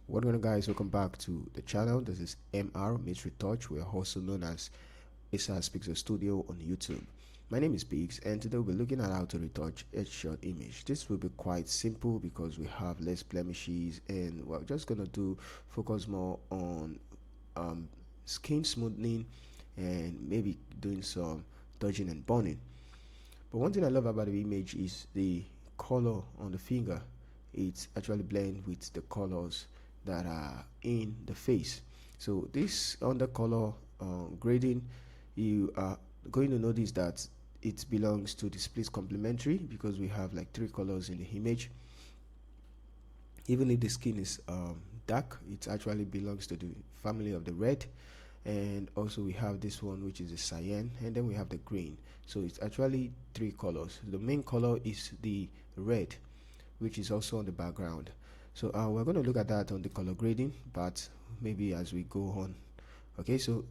What going on, guys? Welcome back to the channel. This is MR Meets Retouch. We are also known as Isaa's Pixel Studio on YouTube. My name is Biggs, and today we'll be looking at how to retouch a shot image. This will be quite simple because we have less blemishes, and we're just gonna focus more on skin smoothing and maybe doing some dodging and burning. But one thing I love about the image is the color on the finger. It's actually blend with the colors that are in the face. So this under color grading, you are going to notice that it belongs to the split complementary because we have like 3 colors in the image. Even if the skin is dark, it actually belongs to the family of the red. And also we have this one, which is the cyan, and then we have the green. So it's actually 3 colors. The main color is the red, which is also on the background. So we're going to look at that on the color grading, but maybe as we go on. Okay, so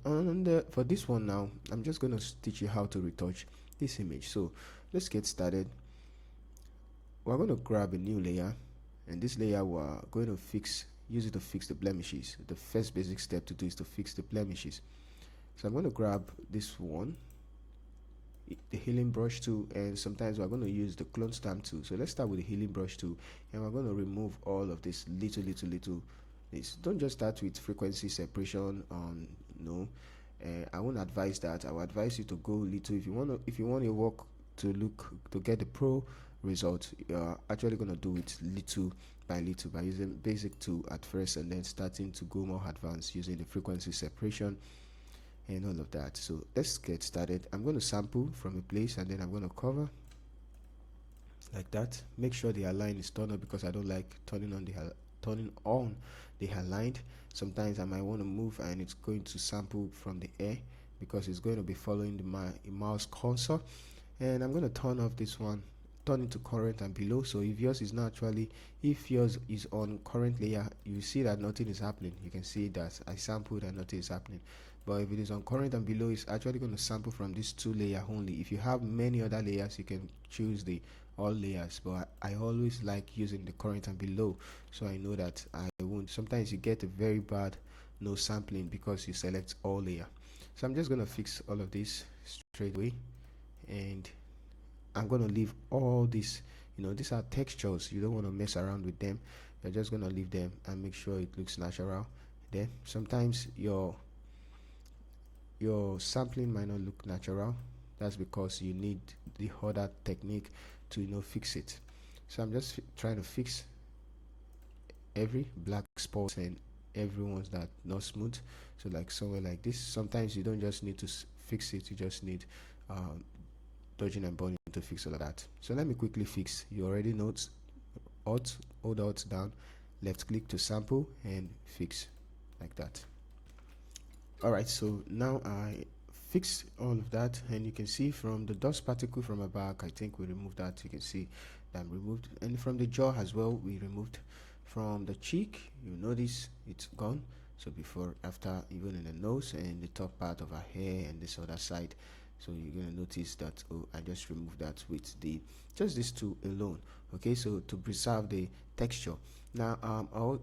for this one now, I'm just going to teach you how to retouch this image. So let's get started. We're going to grab a new layer, and this layer we're going to use it to fix the blemishes. The first basic step to do is to fix the blemishes. So I'm going to grab this one, the healing brush tool, and sometimes we're going to use the clone stamp tool. So let's start with the healing brush tool, and we're going to remove all of this little this. Don't just start with frequency separation. No, I won't advise that. I will advise you to go little. If you want your work to get the pro result, you're actually going to do it little by little by using basic tool at first, and then starting to go more advanced using the frequency separation and all of that. So let's get started. I'm going to sample from a place, and then I'm going to cover like that. Make sure the align is turned on because I don't like turning on the aligned. Sometimes I might want to move and it's going to sample from the air because it's going to be following the mouse cursor. And I'm going to turn off this one, turn it to current and below. So if yours is on current layer, you see that nothing is happening. You can see that I sampled and nothing is happening. But if it is on current and below, it's actually going to sample from this 2 layer only. If you have many other layers, you can choose the all layers, but I always like using the current and below, so I know that I won't. Sometimes you get a very bad no sampling because you select all layer. So I'm just going to fix all of this straight away, and I'm going to leave all this. These are textures, you don't want to mess around with them. You're just going to leave them and make sure it looks natural. Then sometimes your sampling might not look natural. That's because you need the other technique to fix it. So I'm just trying to fix every black spots and every ones that not smooth. So like somewhere like this, sometimes you don't just need to fix it, you just need dodging and burning to fix all of that. So let me quickly fix. You already know, hold Alt down, left click to sample and fix like that. Alright, so now I fix all of that, and you can see from the dust particle from my back, I think we removed that. You can see that removed, and from the jaw as well we removed. From the cheek, you notice it's gone. So before, after, even in the nose and the top part of our hair and this other side, so you're gonna notice that, oh, I just removed that with just these 2 alone. Okay, so to preserve the texture. Now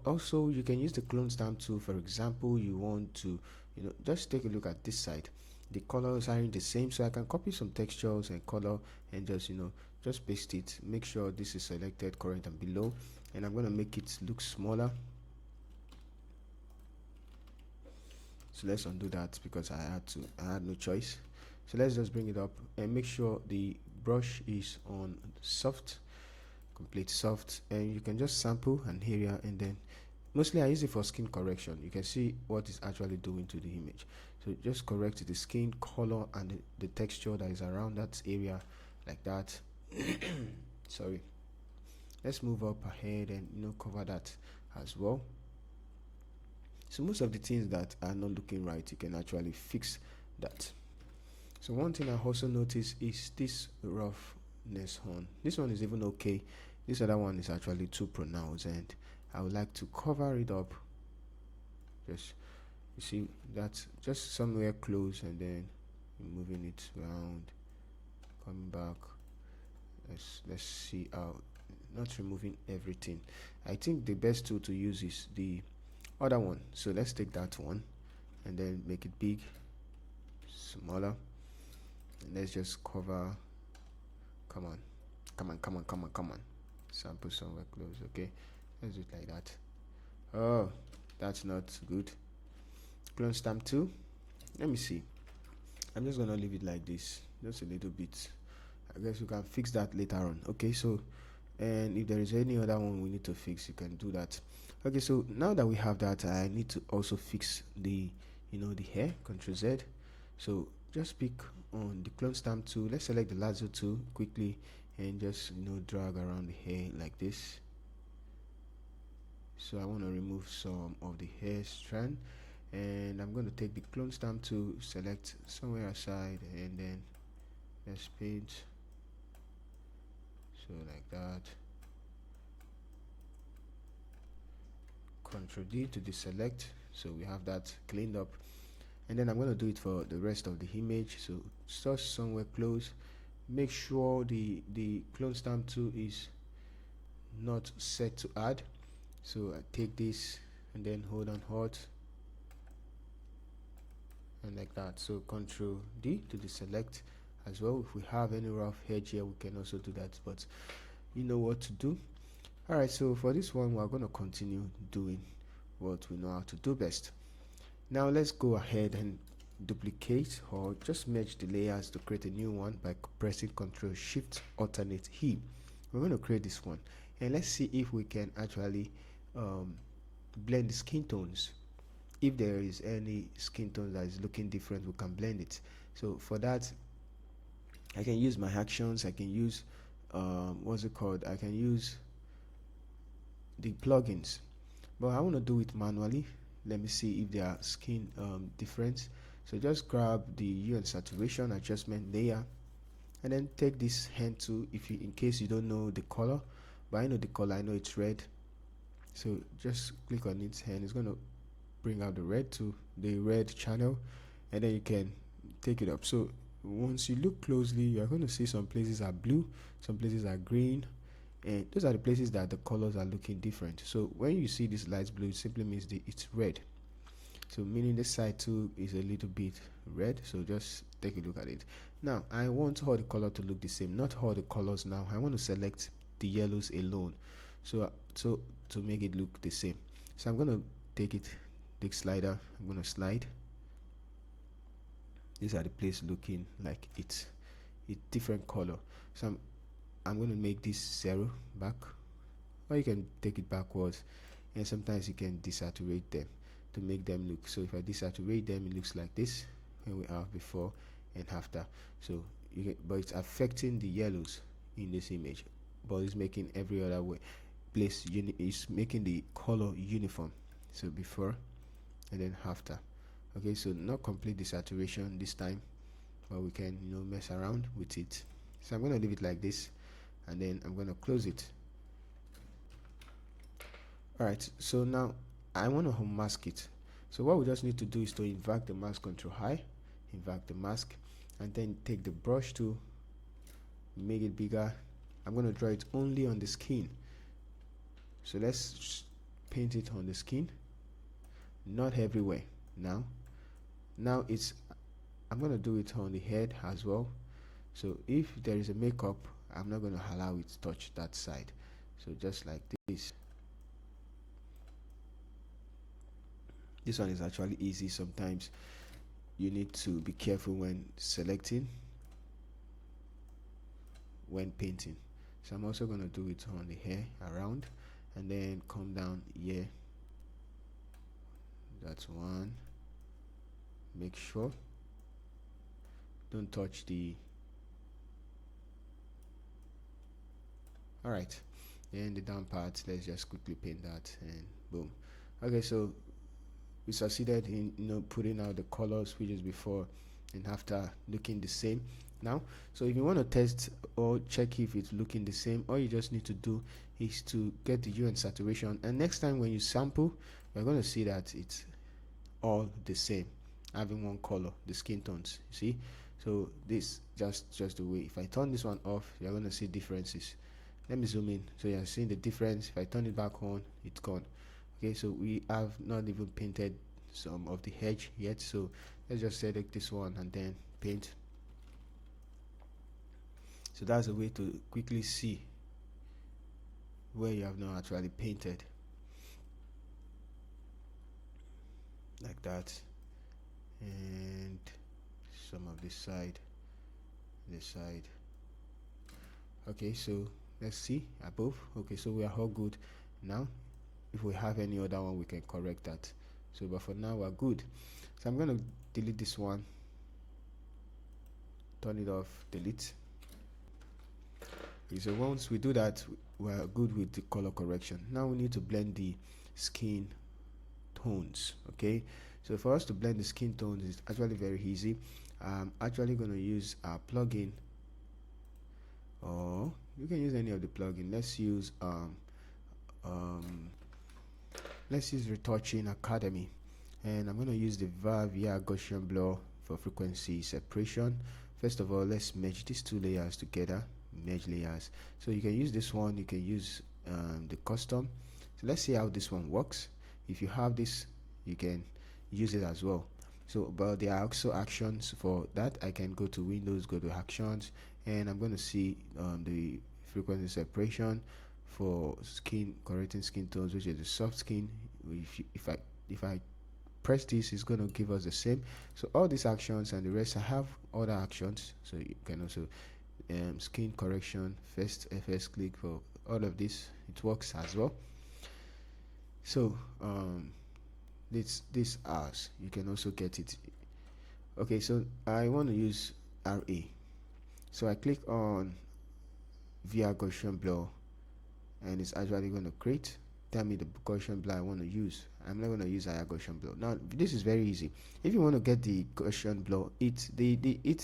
also you can use the clone stamp tool. For example, you want to just take a look at this side. The colors are the same, so I can copy some textures and color and just paste it. Make sure this is selected current and below, and I'm going to make it look smaller. So let's undo that because I had no choice. So let's just bring it up and make sure the brush is on soft, complete soft, and you can just sample an area, and then mostly I use it for skin correction. You can see what it's actually doing to the image. So just correct the skin color and the texture that is around that area like that. Sorry. Let's move up ahead and cover that as well. So most of the things that are not looking right, you can actually fix that. So one thing I also notice is this roughness on this one is even okay. This other one is actually too pronounced, and I would like to cover it up. Just, you see, that's just somewhere close, and then moving it around, coming back. Let's see how, not removing everything. I think the best tool to use is the other one. So let's take that one and then make it big, smaller, and let's just cover. Come on, come on, come on, come on, come on. Sample somewhere close. Okay, let's do it like that. Oh, that's not good. Clone stamp 2. Let me see. I'm just gonna leave it like this, just a little bit. I guess we can fix that later on. Okay, so, and if there is any other one we need to fix, you can do that. Okay, so now that we have that, I need to also fix the, the hair. Control Z. So just pick on the clone stamp tool. Let's select the lasso tool quickly and just drag around the hair like this. So I want to remove some of the hair strand, and I'm going to take the clone stamp tool, select somewhere aside, and then let's paint. So like that. Ctrl D to deselect, so we have that cleaned up. And then I'm going to do it for the rest of the image. So start somewhere close. Make sure the clone stamp tool is not set to add. So I take this and then hold on Alt and like that. So Ctrl D to deselect as well. If we have any rough edge here, we can also do that, but you know what to do. Alright, so for this one, we're going to continue doing what we know how to do best. Now let's go ahead and duplicate or just merge the layers to create a new one by pressing Ctrl Shift Alternate E. We're going to create this one, and let's see if we can actually blend the skin tones. If there is any skin tone that is looking different, we can blend it. So for that, I can use my actions. I can use what's it called? I can use the plugins, but I want to do it manually. Let me see if there are skin difference. So just grab the hue and saturation adjustment layer, and then take this hand tool. If you, in case you don't know the color, but I know the color, I know it's red. So just click on it, and it's going to bring out the red to the red channel, and then you can take it up. So once you look closely, you're going to see some places are blue, some places are green, and those are the places that the colors are looking different. So when you see this light blue, it simply means it's red. So meaning this side too is a little bit red. So just take a look at it. Now I want all the color to look the same, not all the colors. Now I want to select the yellows alone, so to make it look the same. So I'm going to take it, the slider, I'm going to slide. These are the place looking like it's different color. So I'm going to make this 0 back, or you can take it backwards, and sometimes you can desaturate them to make them look. So if I desaturate them, it looks like this, and we have before and after. So but it's affecting the yellows in this image, but it's making every other way place is making the color uniform. So before and then after. Okay, so not complete desaturation this time, but we can mess around with it. So I'm going to leave it like this, and then I'm going to close it. Alright, so now I want to unmask it. So what we just need to do is to invert the mask, Control I, invert the mask, and then take the brush tool, make it bigger. I'm going to draw it only on the skin. So let's paint it on the skin, not everywhere. Now I'm going to do it on the head as well. So if there is a makeup, I'm not going to allow it to touch that side. So just like this. This one is actually easy. Sometimes you need to be careful when selecting, when painting. So I'm also going to do it on the hair around, and then come down here. That's one. Make sure don't touch the. Alright, and the down part, let's just quickly paint that, and boom. Okay, so we succeeded in putting out the colors which is before and after looking the same now. So if you want to test or check if it's looking the same, all you just need to do is to get the hue and saturation, and next time when you sample, you're going to see that it's all the same, having one color, the skin tones. See, so this just the way. If I turn this one off, you're going to see differences. Let me zoom in, so you're seeing the difference. If I turn it back on, it's gone. Okay, so we have not even painted some of the edge yet, so let's just select this one and then paint. So that's a way to quickly see where you have not actually painted, like that. And some of this side, okay, so let's see above. Okay, so we are all good. Now if we have any other one, we can correct that. So but for now we're good. So I'm going to delete this one, turn it off, delete. Okay, so once we do that, we're good with the color correction. Now we need to blend the skin tones. Okay, so for us to blend the skin tones is actually very easy. I'm actually going to use a plugin, or you can use any of the plugin. Let's use Retouching Academy, and I'm going to use the via Gaussian blur for frequency separation. First of all, let's merge these two layers together. Merge layers. So you can use this one, you can use the custom. So let's see how this one works. If you have this, you can use it as well. So but there are also actions for that. I can go to Windows, go to actions, and I'm going to see the frequency separation for skin, correcting skin tones, which is the soft skin. If I press this, it's going to give us the same. So all these actions and the rest, I have other actions, so you can also skin correction, first FS click, for all of this it works as well. So this as you can also get it. Okay, so I want to use RA, so I click on via Gaussian blur, and it's actually going to create, tell me the Gaussian blur I want to use. I'm not going to use higher Gaussian blur. Now this is very easy. If you want to get the Gaussian blur, it's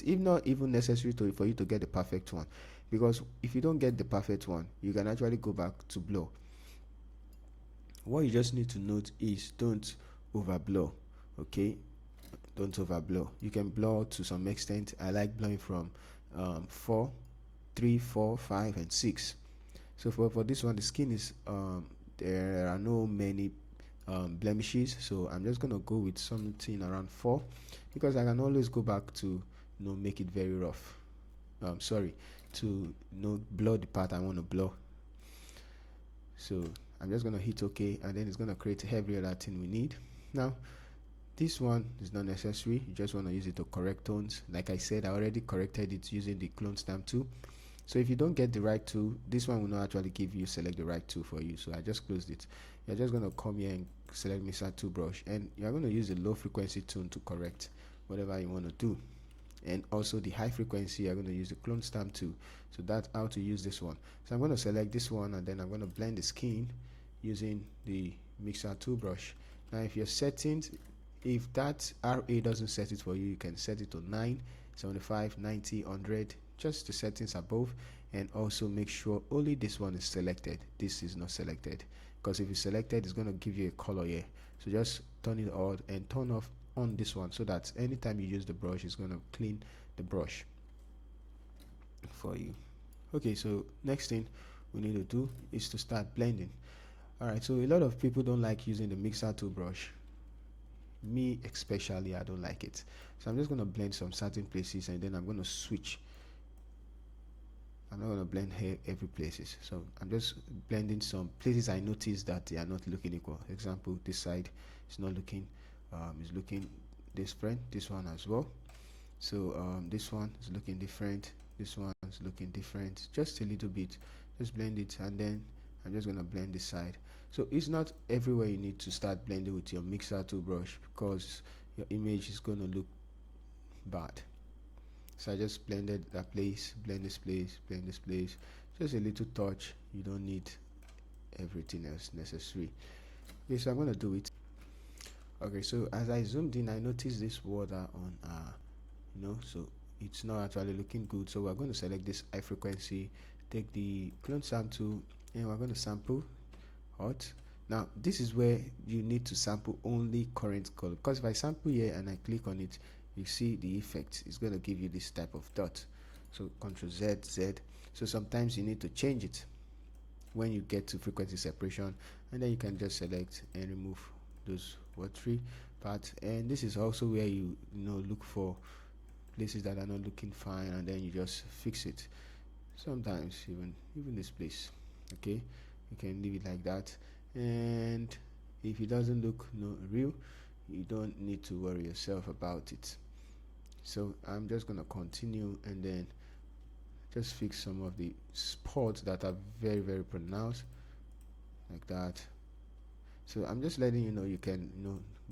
not even necessary for you to get the perfect one, because if you don't get the perfect one, you can actually go back to blur. What you just need to note is don't over blur. Okay, don't over blur. You can blur to some extent. I like blurring from 4, 3, 4, 5 and 6. So for this one, the skin is there are no many blemishes, so I'm just gonna go with something around 4, because I can always go back to make it very rough. Sorry, to blur the part I want to blur. So I'm just gonna hit OK, and then it's gonna create every other thing we need. Now this one is not necessary. You just want to use it to correct tones. Like I said, I already corrected it using the clone stamp tool. So if you don't get the right tool, this one will not actually give you select the right tool for you. So I just closed it. You're just going to come here and select Mixer Tool Brush, and you're going to use the low frequency tone to correct whatever you want to do. And also the high frequency, you're going to use the clone stamp tool. So that's how to use this one. So I'm going to select this one, and then I'm going to blend the skin using the Mixer Tool Brush. Now if your settings, if that RA doesn't set it for you, you can set it to 9, 75, 90, 100, just the settings above. And also make sure only this one is selected, this is not selected, because if it's selected, it's going to give you a color here. So just turn it on and turn off on this one, so that anytime you use the brush, it's going to clean the brush for you. Okay, so next thing we need to do is to start blending. Alright, so a lot of people don't like using the Mixer Tool Brush. Me especially, I don't like it. So I'm just going to blend some certain places, and then I'm going to switch. I'm not going to blend here every places. So I'm just blending some places I notice that they are not looking equal. Example, this side is not looking, is looking different. This one as well. So this one is looking different. This one is looking different. Just a little bit. Just blend it, and then I'm just going to blend this side. So it's not everywhere you need to start blending with your Mixer Tool Brush, because your image is going to look bad. So I just blended that place, blend this place, blend this place, just a little touch. You don't need everything else necessary. Okay, so I'm going to do it. Okay, so as I zoomed in, I noticed this water on so it's not actually looking good. So we're going to select this high frequency, take the clone sample tool, and we're going to sample hot. Now this is where you need to sample only current color, because if I sample here and I click on it, you see the effect. It's going to give you this type of dot. So Ctrl Z, Z. So sometimes you need to change it. when you get to frequency separation, and then you can just select and remove those watery parts. And this is also where you look for places that are not looking fine, and then you just fix it. Sometimes even this place, okay, you can leave it like that. And if it doesn't look real, you don't need to worry yourself about it. So I'm just gonna continue and then just fix some of the spots that are very, very pronounced, like that. So I'm just letting you know you can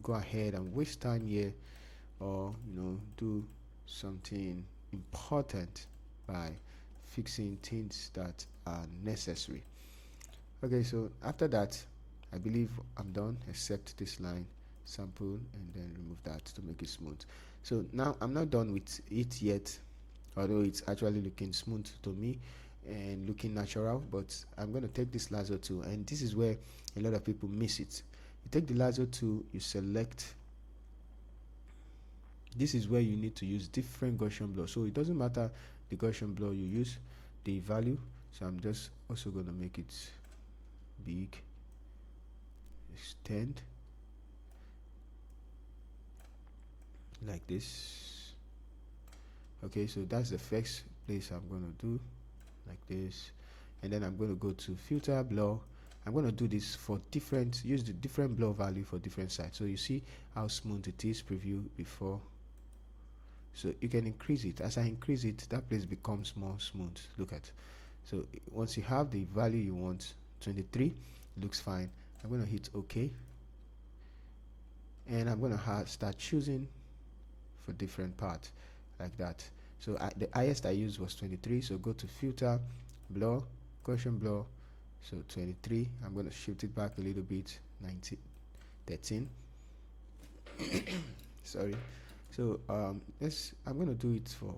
go ahead and waste time here, or do something important by fixing things that are necessary. Okay, so after that, I believe I'm done, except this line, sample, and then remove that to make it smooth. So now I'm not done with it yet, although it's actually looking smooth to me and looking natural. But I'm going to take this lasso tool, and this is where a lot of people miss it. You take the lasso tool, you select. This is where you need to use different Gaussian blur, so it doesn't matter the Gaussian blur you use, the value. So I'm just also going to make it big, extend like this. Okay, so that's the first place I'm going to do, like this. And then I'm going to go to filter blur. I'm going to do this for use the different blur value for different sides. So you see how smooth it is, preview before. So you can increase it. As I increase it, that place becomes more smooth. Look at. So once you have the value you want, 23, looks fine. I'm going to hit OK. And I'm going to start choosing for different parts, like that. So the highest I used was 23. So go to filter, blur, Gaussian blur. So 23. I'm going to shift it back a little bit, 19, 13. Sorry. So I'm going to do it for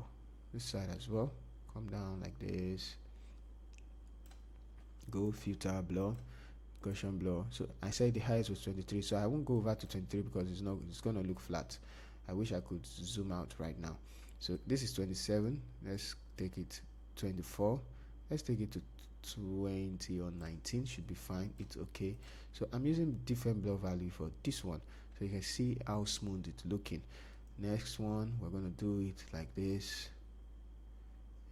this side as well. Come down like this. Go filter, blur, Gaussian blur. So I said the highest was 23. So I won't go over to 23 because it's going to look flat. I wish I could zoom out right now. So this is 27. Let's take it 24. Let's take it to 20 or 19. Should be fine. It's okay. So I'm using different blur value for this one, so you can see how smooth it's looking. Next one, we're going to do it like this,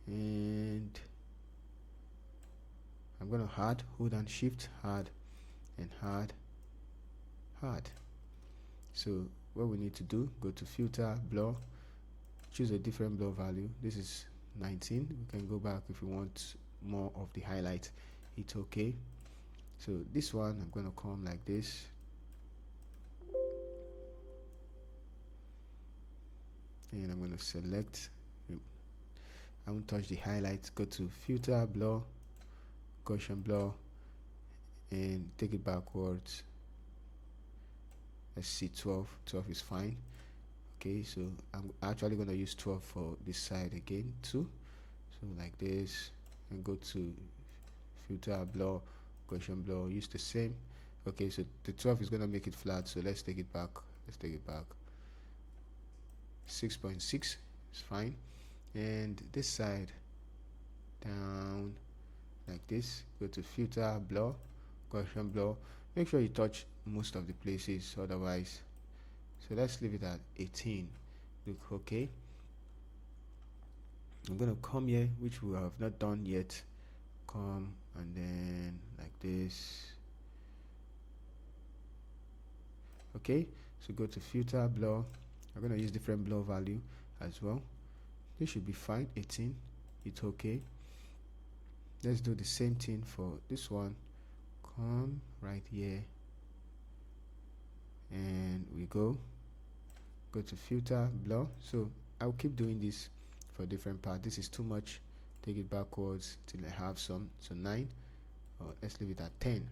and I'm going to hold and shift, hard and hard. So what we need to do, go to filter, blur, choose a different blur value. This is 19. We can go back if we want more of the highlight. Hit OK. So this one, I'm going to come like this. And I'm going to select. I won't touch the highlights. Go to filter, blur, Gaussian blur, and take it backwards. Let's see, 12 is fine. Okay, so I'm actually going to use 12 for this side again too. So like this, and go to filter, blur, Gaussian blur, use the same. Okay, so the 12 is going to make it flat, so let's take it back. 6.6 is fine. And this side, down like this, go to filter, blur, Gaussian blur. Make sure you touch most of the places, otherwise. So let's leave it at 18. Look okay. I'm going to come here, which we have not done yet. Come and then like this. Okay, so go to filter, blur. I'm going to use different blur value as well. This should be fine, 18. It's okay. Let's do the same thing for this one. Come right here, and we go to filter, blur. So I'll keep doing this for different parts. This is too much. Take it backwards till I have some. So 9, or let's leave it at 10.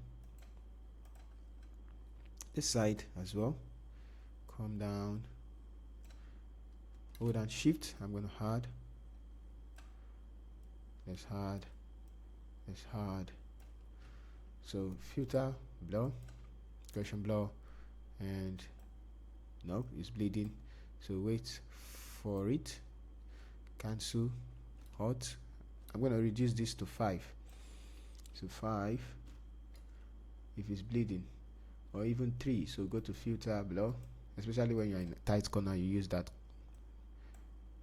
This side as well. Come down, hold and shift. I'm going to hard. Let's hard. So filter, blur, Gaussian blur, and nope, it's bleeding. So wait for it. Cancel, hot. I'm going to reduce this to 5. So 5. if it's bleeding, or even 3. So go to filter, blur, especially when you're in a tight corner, you use that.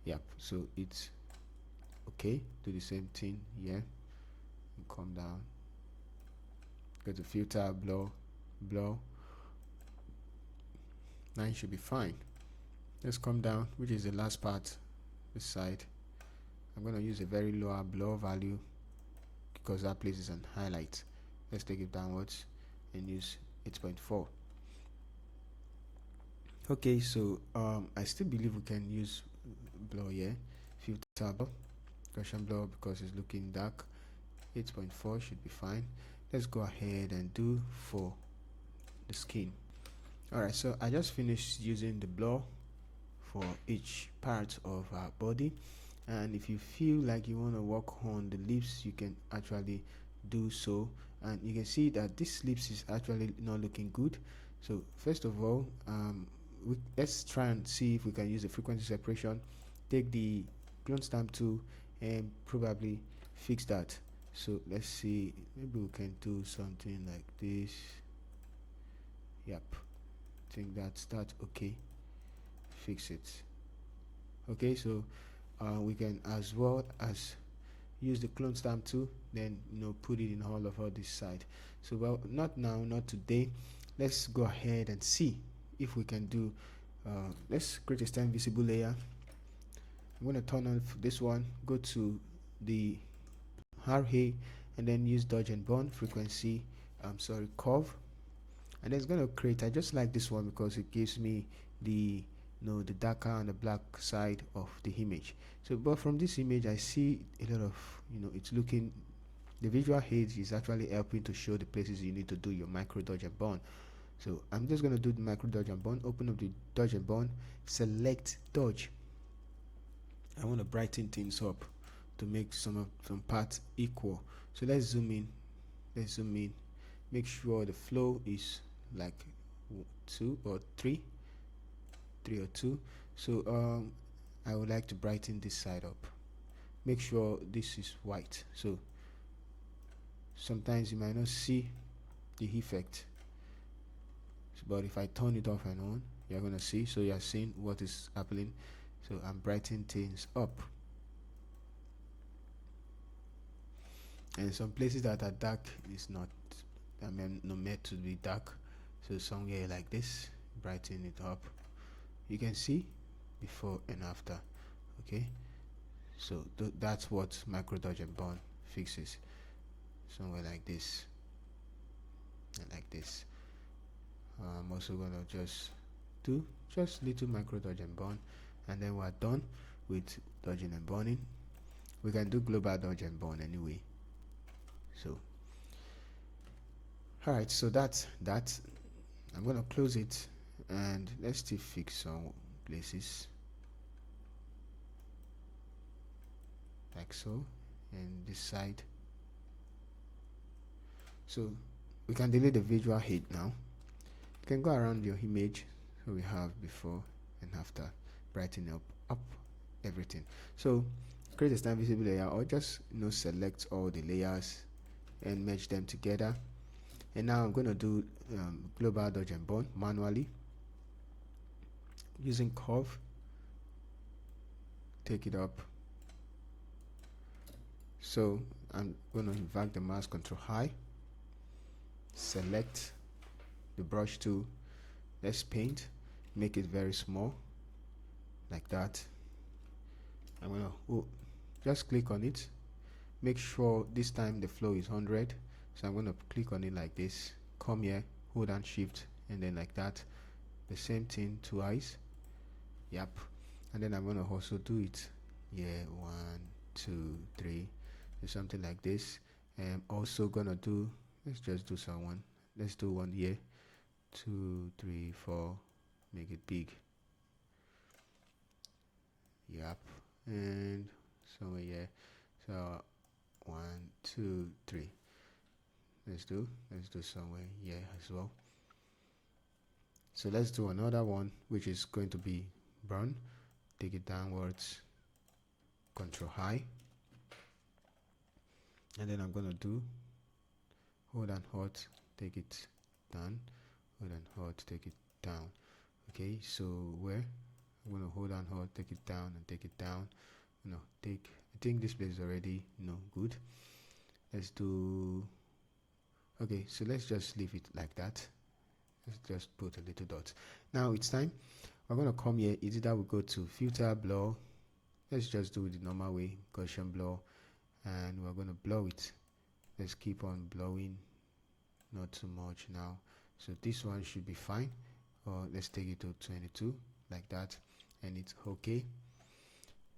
Yep, so it's okay. Do the same thing here, and come down, go to filter, blur, blur. Now it should be fine. Let's come down, which is the last part, this side. I'm going to use a very lower blur value because that place is an highlight. Let's take it downwards and use 8.4. Okay, so I still believe we can use blur here. Filter blur, Gaussian blur, because it's looking dark. 8.4 should be fine. Let's go ahead and do for the skin. Alright, so I just finished using the blur for each part of our body, and if you feel like you want to work on the lips, you can actually do so. And you can see that this lips is actually not looking good. So first of all, let's try and see if we can use the frequency separation. Take the clone stamp tool and probably fix that. So let's see, maybe we can do something like this. Yep, I think that's okay. Fix it. Okay, so we can as well as use the clone stamp tool, then put it in all this side. So well, not now, not today. Let's go ahead and see if we can do let's create a stamp visible layer. I'm going to turn on this one, go to the RA, and then use dodge and burn frequency, curve, and then it's going to create. I just like this one because it gives me the the darker and the black side of the image. So but from this image I see a lot of it's looking, the visual aid is actually helping to show the places you need to do your micro dodge and burn. So I'm just going to do the micro dodge and burn. Open up the dodge and burn, select dodge. I want to brighten things up to make some parts equal. So let's zoom in, make sure the flow is like 2 or 3 or 2. So I would like to brighten this side up, make sure this is white. So sometimes you might not see the effect, but if I turn it off and on, you're gonna see. So you're seeing what is happening. So I'm brightening things up, and some places that are dark is not not meant to be dark. So somewhere like this, brighten it up. You can see before and after. Okay, so that's what micro dodge and burn fixes. Somewhere like this and like this. I'm also gonna just do little micro dodge and burn, and then we're done with dodging and burning. We can do global dodge and burn anyway. So alright, so that's that. I'm gonna close it, and let's still fix some places like so, and this side. So we can delete the visual aid now. You can go around your image, so we have before and after, brighten up everything. So create a stamp visible layer, or just select all the layers and merge them together. And now I'm going to do global dodge and burn manually using curve. Take it up. So I'm going to invert the mouse, control high, select the brush tool, let's paint, make it very small like that. I'm going to just click on it, make sure this time the flow is 100. So I'm going to click on it like this, come here, hold down shift, and then like that. The same thing twice. Yep. And then I'm going to also do it, 1 2 3, something like this. And also gonna do, let's just do someone, let's do one here, 2 3 4, make it big. Yep. And somewhere here, so 1 2 3, let's do somewhere here as well. So let's do another one, which is going to be brown. Take it downwards, control high, and then I'm gonna do hold and hot, take it down, hold and hold, take it down. Okay, so where I'm gonna hold and hold, take it down and take it down. I think this place is already good. Let's do, okay, so let's just leave it like that. Let's just put a little dot. Now it's time. We're gonna come here. Is it that we go to filter, blur? Let's just do it the normal way, Gaussian blur, and we're gonna blur it. Let's keep on blowing, not too much now. So this one should be fine. Or let's take it to 22 like that, and it's okay.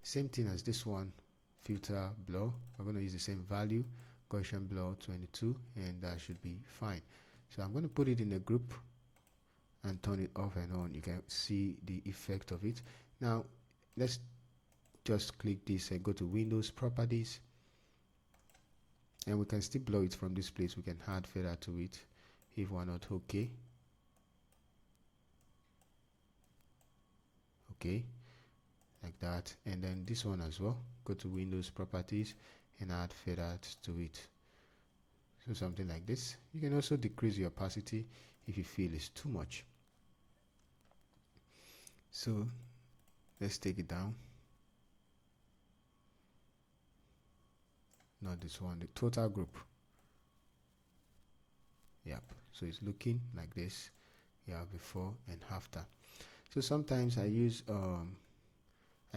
Same thing as this one, filter, blur. We're gonna use the same value, Gaussian blur 22, and that should be fine. So I'm gonna put it in a group and turn it off and on. You can see the effect of it. Now let's just click this and go to Windows Properties, and we can still blow it from this place. We can add feather to it if we're not okay. Okay, like that. And then this one as well, go to Windows Properties and add feathers to it. So something like this. You can also decrease the opacity if you feel it's too much. So let's take it down. Not this one, the total group. Yep, so it's looking like this. Yeah, before and after. So sometimes I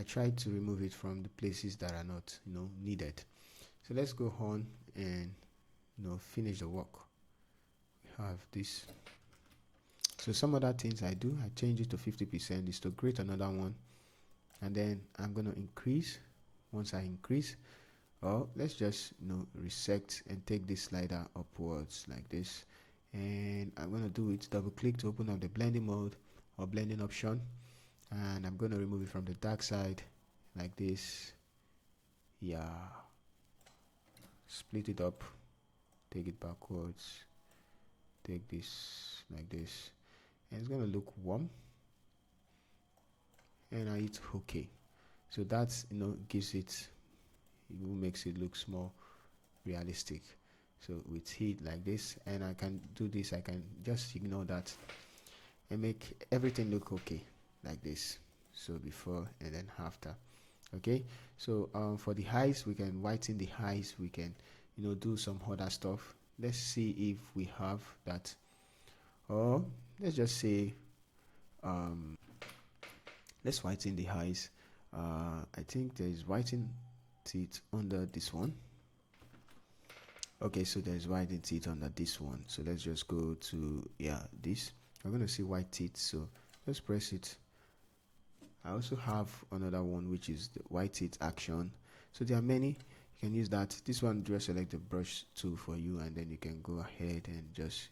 try to remove it from the places that are not needed. So let's go on and finish the work. We have this. So some other things I do, I change it to 50%, is to create another one, and then I'm going to increase. Once I increase, or let's just resect and take this slider upwards like this, and I'm going to do it, double click to open up the blending mode or blending option, and I'm going to remove it from the dark side like this. Yeah, split it up, take it backwards, take this like this, and it's going to look warm, and I hit OK. So that's gives it makes it look more realistic. So with heat like this, and I can do this, I can just ignore that and make everything look okay like this. So before and then after. Okay, so for the highs, we can whiten the highs, we can do some other stuff. Let's see if we have that, or let's just say let's whiten the highs. I think there is whiten teeth under this one. Okay, so there's white teeth under this one, so let's just go to this. I'm gonna see white teeth, so let's press it. I also have another one which is the white teeth action. So there are many, you can use that. This one, just select the brush tool for you, and then you can go ahead and just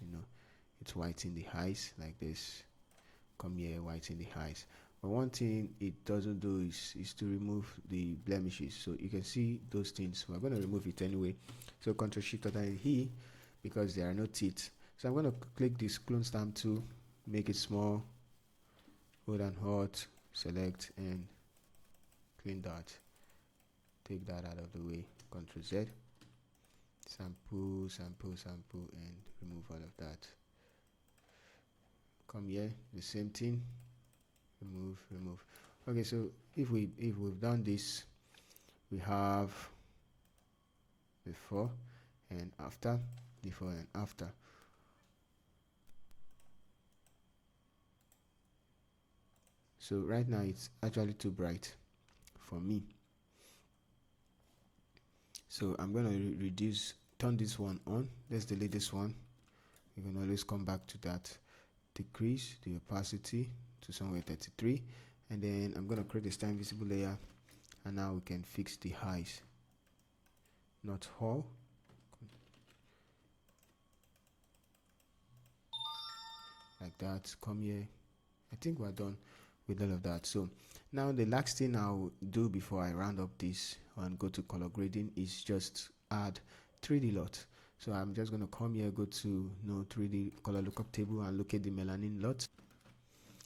it's whiten the eyes like this. Come here, whiten the eyes. But one thing it doesn't do is to remove the blemishes. So you can see those things. We're going to remove it anyway. So Ctrl Shift E, because there are no teeth. So I'm going to click this clone stamp tool, make it small, hold and hot, select and clean that. Take that out of the way. Ctrl Z, sample, sample, sample, and remove all of that. Come here, the same thing. Remove. Okay, so if we've done this, we have before and after, before and after. So right now it's actually too bright for me, so I'm gonna turn this one on. Let's delete this one. You can always come back to that. Decrease the opacity to somewhere 33, and then I'm gonna create a star invisible layer, and now we can fix the highs, not all. Like that. Come here. I think we're done with all of that. So now the last thing I'll do before I round up this and go to color grading is just add 3D LUT. So I'm just going to come here, go to 3D color lookup table, and look at the melanin LUT.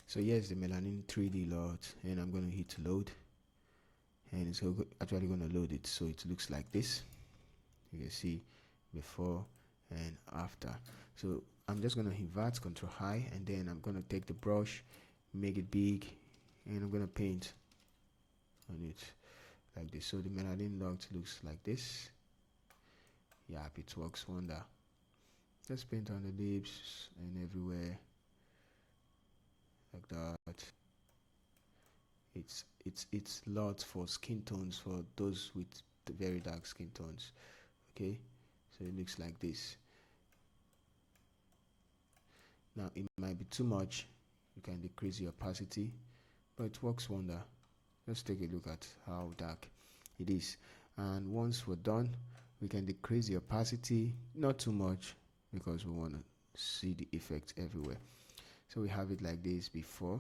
So here's the melanin 3D LUT, and I'm going to hit load, and it's actually going to load it. So it looks like this. You can see before and after. So I'm just gonna invert, control high, and then I'm gonna take the brush, make it big, and I'm gonna paint on it like this. So the melanin dot looks like this. Yeah, it works wonder. Just paint on the lips and everywhere like that. It's lots for skin tones, for those with the very dark skin tones. Okay, so it looks like this. Now it might be too much, you can decrease the opacity, but it works wonder. Let's take a look at how dark it is. And once we're done, we can decrease the opacity, not too much, because we want to see the effect everywhere. So we have it like this before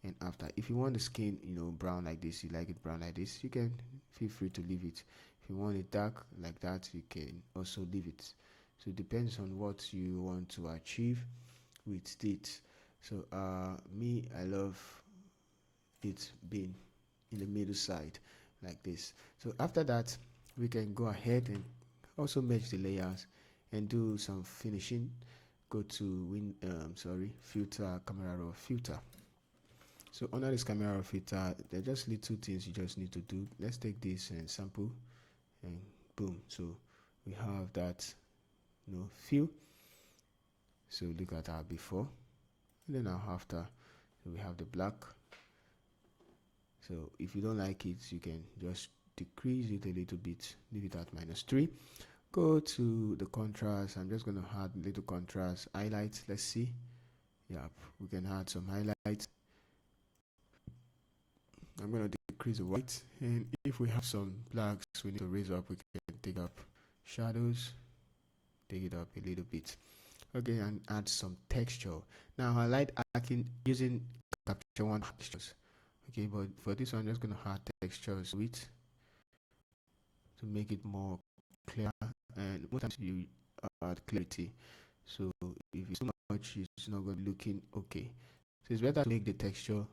and after. If you want the skin, brown like this, you like it brown like this, you can feel free to leave it. If you want it dark like that, you can also leave it. So it depends on what you want to achieve with it. So me, I love it being in the middle side like this. So after that, we can go ahead and also merge the layers and do some finishing. Go to filter, camera raw filter. So under this camera raw filter, there are just little things you just need to do. Let's take this and sample, and boom. So we have that feel. So look at our before and then our after. So we have the black. So if you don't like it, you can just decrease it a little bit, leave it at -3. Go to the contrast. I'm just going to add a little contrast, highlights. Let's see. Yep, we can add some highlights. I'm going to decrease the white, and if we have some blacks we need to raise up, we can take up shadows, take it up a little bit. Okay, and add some texture. Now I like using capture one textures. Okay, but for this one I'm just going to add textures with to make it more clear, and most times you add clarity. So if it's too much, it's not going to be looking okay. So it's better to make the texture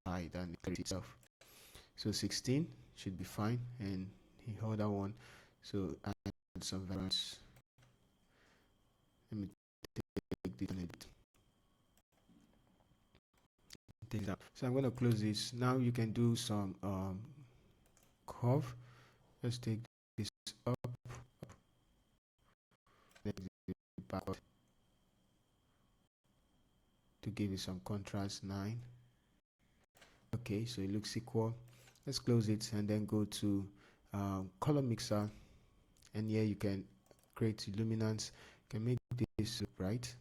high than the clarity itself. So 16 should be fine, and the other one, so add some variance. Let me take this a bit. Take that. So I'm going to close this. Now you can do some curve. Let's take this up, backward to give it some contrast 9. Okay, so it looks equal. Let's close it and then go to color mixer, and here you can create luminance. You can make this look bright,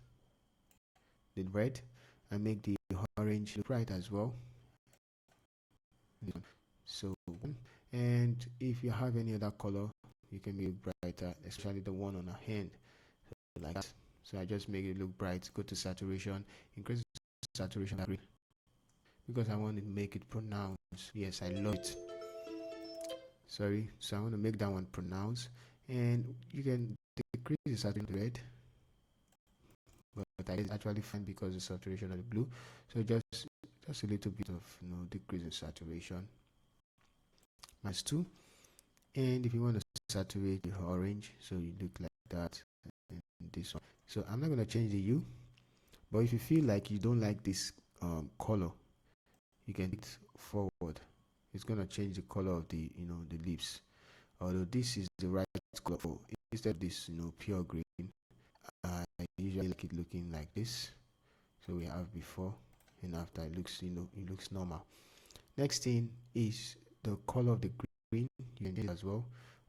the red, and make the orange look bright as well. So, and if you have any other color, you can make it brighter, especially the one on a hand, like that. So I just make it look bright. Go to saturation, increase saturation because I want to make it pronounced. Yes, I love it. Sorry, so I want to make that one pronounced, and you can decrease the saturation red, but I actually fine because the saturation of the blue. So just a little bit of decrease in saturation, -2. And if you want to saturate the orange, so you look like that, and this one. So I'm not going to change the hue, but if you feel like you don't like this color, you can hit forward. It's going to change the color of the the leaves. Although this is the right color for instead of this pure green, I usually like it looking like this. So we have before and after. It looks it looks normal. Next thing is the color of the green. You can change it as well,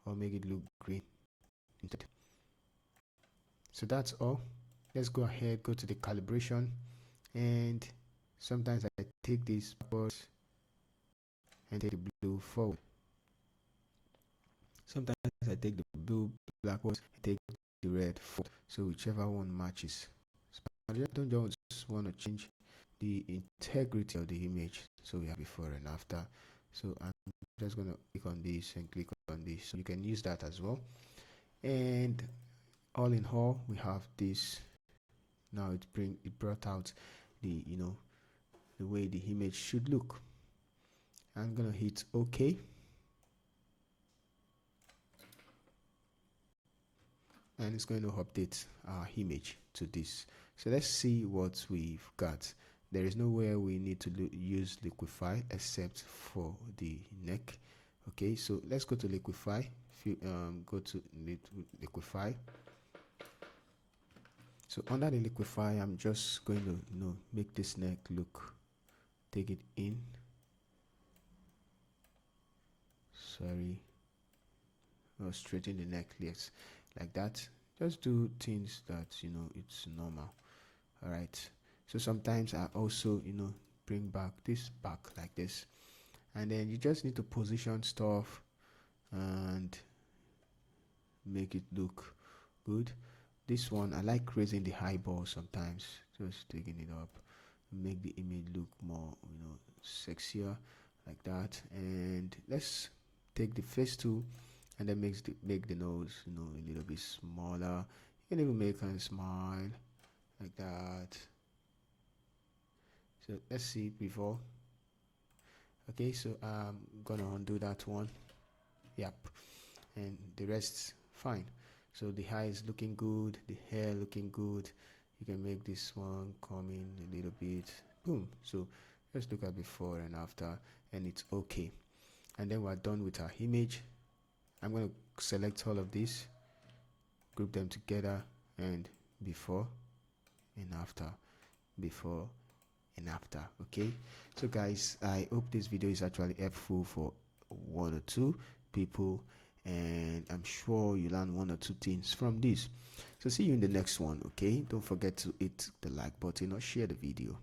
or make it look green instead. So that's all. Let's go ahead, go to the calibration, and sometimes I take this backwards and take the blue forward. Sometimes I take the blue backwards and take the red forward. So whichever one matches. So I don't just want to change the integrity of the image. So we have before and after. So I'm just going to click on this and click on this. So you can use that as well. And all in all, we have this. Now it brought out the the way the image should look. I'm gonna hit OK. and it's going to update our image to this. So let's see what we've got. There is nowhere we need to use liquify except for the neck. Okay, so let's go to liquify. If you go to liquify, so under the liquify, I'm just going to make this neck look, take it in, sorry, straighten the neck, yes, like that. Just do things that it's normal. All right, so sometimes I also bring back this back like this, and then you just need to position stuff and make it look good. This one I like raising the eyeball sometimes, just taking it up, make the image look more sexier, like that. And let's take the face tool and then make the nose a little bit smaller. You can even make her smile like that. So let's see before. Okay, so I'm gonna undo that one. Yep, and the rest fine. So the eye is looking good, the hair looking good. You can make this one come in a little bit. Boom. So let's look at before and after, and it's okay. And then we're done with our image. I'm going to select all of these, group them together, and before and after, before and after. Okay, so guys, I hope this video is actually helpful for one or two people, and I'm sure you learn one or two things from this. So see you in the next one. Okay, don't forget to hit the like button or share the video.